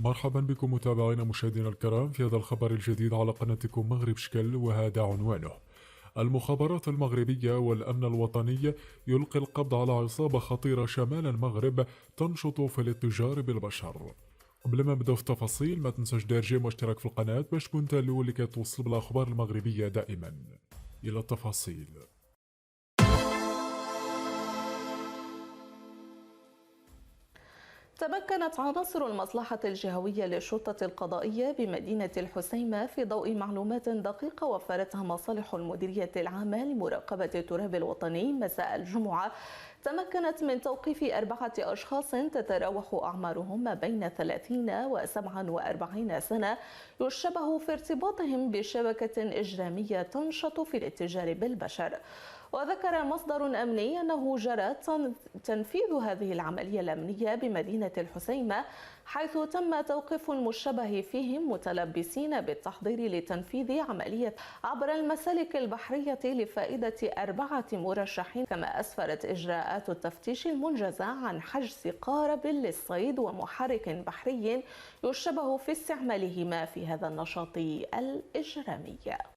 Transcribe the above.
مرحبا بكم متابعينا مشاهدينا الكرام في هذا الخبر الجديد على قناتكم مغرب شكل، وهذا عنوانه: المخابرات المغربية والأمن الوطني يلقي القبض على عصابة خطيرة شمال المغرب تنشط في الاتجار بالبشر. قبل ما نبداو في التفاصيل ما تنساش دير جيم واشتراك في القناة باش تكون انت الأول اللي كتوصل بالأخبار المغربية دائما. إلى التفاصيل. تمكنت عناصر المصلحة الجهوية للشرطة القضائية بمدينة الحسيمة في ضوء معلومات دقيقة وفرتها مصالح المديرية العامة لمراقبة التراب الوطني مساء الجمعة، تمكنت من توقيف 4 أشخاص تتراوح أعمارهم ما بين 30 و 47 سنة، يشبه في ارتباطهم بشبكة إجرامية تنشط في الاتجار بالبشر. وذكر مصدر أمني أنه جرى تنفيذ هذه العملية الأمنية بمدينة الحسيمة، حيث تم توقيف المشتبه فيهم متلبسين بالتحضير لتنفيذ عملية عبر المسالك البحرية لفائدة 4 مرشحين. كما أسفرت إجراءات التفتيش المنجزة عن حجز قارب للصيد ومحرك بحري يشتبه في استعمالهما في هذا النشاط الإجرامي.